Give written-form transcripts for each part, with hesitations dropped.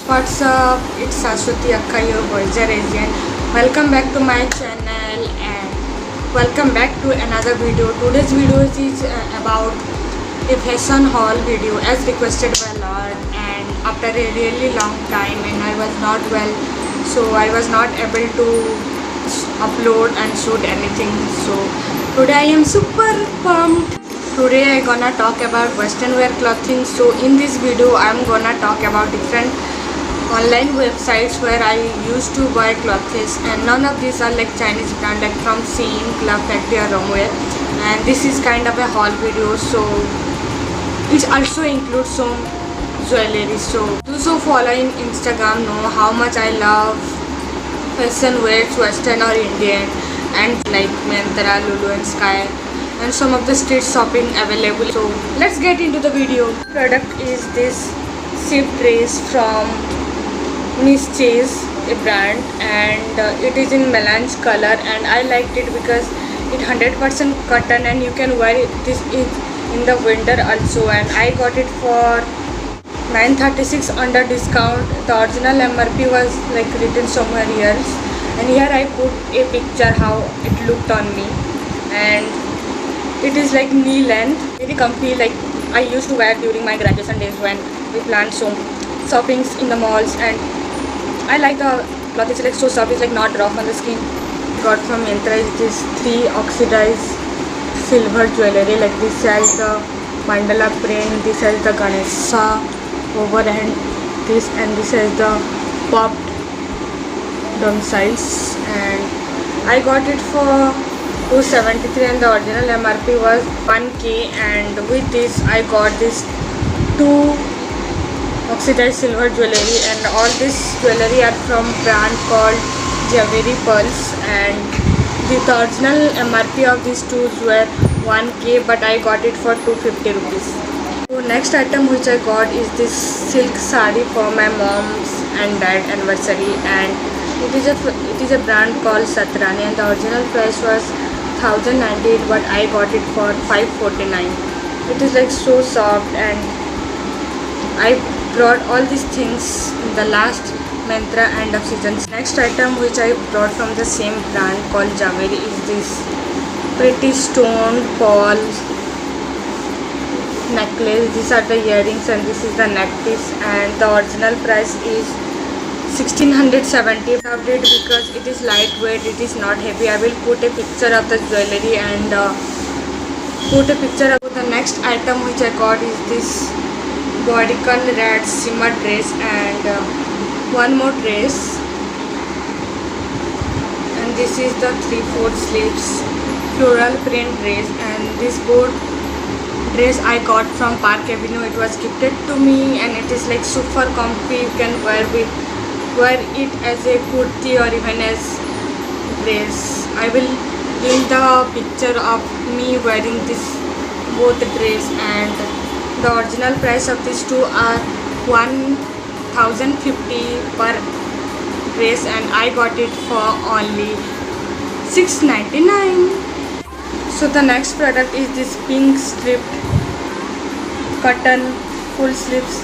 What's up? It's Sashwati Akka, your Voyager agent. Welcome back to my channel and welcome back to another video. Today's video is about a fashion haul video as requested by a lot, and after a really long time and I was not well, so I was not able to upload and shoot anything. So today I am super pumped. Today I gonna talk about western wear clothing. So in this video I'm gonna talk about different online websites where I used to buy clothes, and none of these are like Chinese brand like from Shein, Club Factory or Romwear. And this is kind of a haul video, so it also includes some jewelry. So those who follow in Instagram know how much I love fashion wears, western or Indian, and like Myntra, Lulu and Sky, and some of the street shopping available. So let's get into the video. Product is this silk dress from Miss Chase, a brand, and it is in melange color, and I liked it because it 100% cotton and you can wear it. This is in the winter also, and I got it for 936 under discount. The original MRP was like written somewhere else, and here I put a picture how it looked on me, and it is like knee length, very comfy, like I used to wear during my graduation days when we planned some shoppings in the malls. And I like the cloth, it's like so soft, it's like not rough on the skin. Got from Myntra is this 3 oxidized silver jewelry, like this has the mandala print, this has the Ganesha overhand, this, and this has the popped domiciles, and I got it for 273 and the original MRP was 1k. And with this I got this 2 oxidized silver jewelry, and all this jewelry are from brand called Jhaveri Pearls, and the original MRP of these two were 1k, but I got it for 250 rupees. So next item which I got is this silk sari for my mom's and dad anniversary, and it is a brand called Satrani, and the original price was 1098, but I got it for 549. It is like so soft, and I brought all these things in the last Myntra end of season. Next item which I brought from the same brand called Jhaveri is this pretty stone pearl necklace. These are the earrings and this is the neck piece, and the original price is 1670. I loved it because it is lightweight, it is not heavy. I will put a picture of the jewelry and put a picture of the next item which I got is this bodycon red shimmer dress, and one more dress, and this is the 3/4 sleeves floral print dress. And this board dress I got from Park Avenue. It was gifted to me, and it is like super comfy. You can wear it as a kurti or even as dress. I will link the picture of me wearing this both dress, and the original price of these two are 1050 per dress, and I got it for only 699. So the next product is this pink striped cotton full sleeves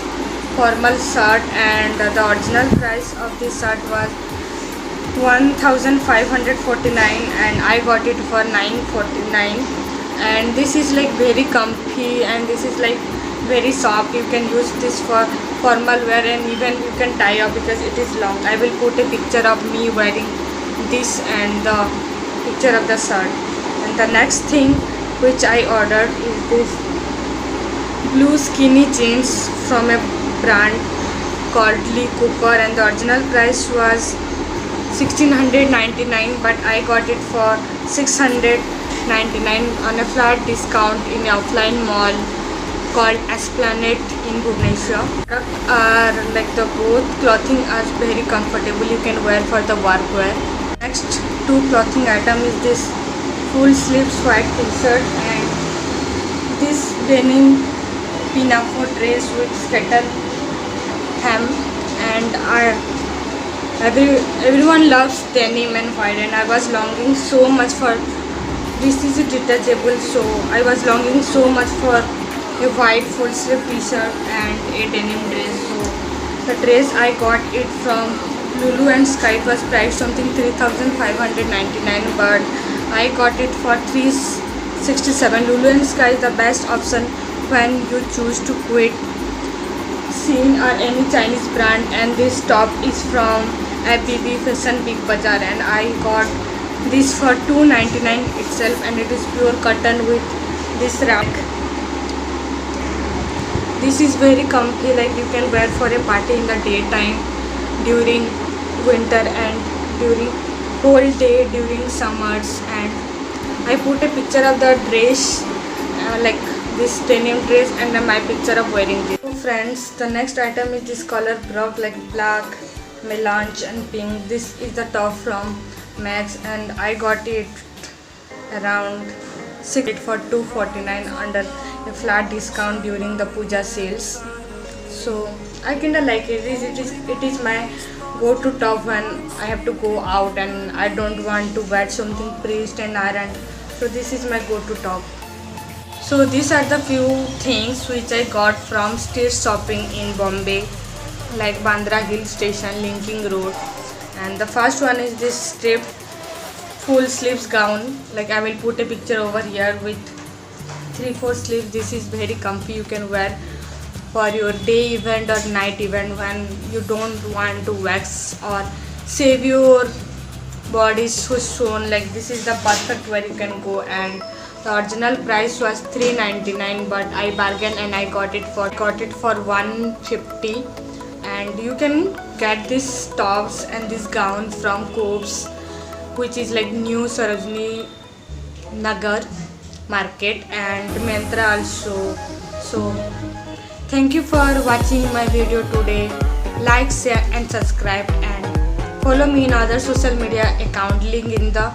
formal shirt, and the original price of this shirt was 1549, and I got it for 949. And this is like very comfy, and this is like very soft. You can use this for formal wear, and even you can tie up because it is long. I will put a picture of me wearing this and the picture of the shirt. And the next thing which I ordered is this blue skinny jeans from a brand called Lee Cooper, and the original price was 1699, but I got it for 699 on a flat discount in an offline mall called Esplanade in Bhubaneswar. Like the both clothing are very comfortable. You can wear for the work wear. Next two clothing item is this full sleeves white t-shirt and this denim pinafore dress with skater hem, and everyone loves denim and white, and I was longing so much for this. Is detachable, so I was longing so much for a white full sleeve t-shirt and a denim dress. So The dress I got it from Lulu and Sky. It was priced something 3,599, but I got it for 367. Lulu and Sky is the best option when you choose to quit Shein or any Chinese brand. And this top is from FBB Fashion Big Bazaar, and I got this for 299 itself, and it is pure cotton with this wrap. This is very comfy, like you can wear for a party in the daytime, during winter, and during whole day during summers. And I put a picture of the dress, like this denim dress, and then my picture of wearing this. So friends, the next item is this color block, like black, melange and pink. This is the top from Max, and I got it around 6 for 249 under a flat discount during the puja sales. So I kinda like it. It is my go-to top when I have to go out and I don't want to wear something pressed and ironed. So this is my go-to top. So these are the few things which I got from street shopping in Bombay, like Bandra Hill Station, Linking Road. And the first one is this striped full sleeves gown. Like I will put a picture over here with 3/4 sleeves. This is very comfy. You can wear for your day event or night event when you don't want to wax or save your body so shown. Like this is the perfect where you can go. And the original price was 399, but I bargained and I got it for 150. And you can get these tops and this gown from Cobbs, which is like new Sarojini Nagar market, and Myntra also. So thank you for watching my video today. Like, share and subscribe, and follow me in other social media account, link in the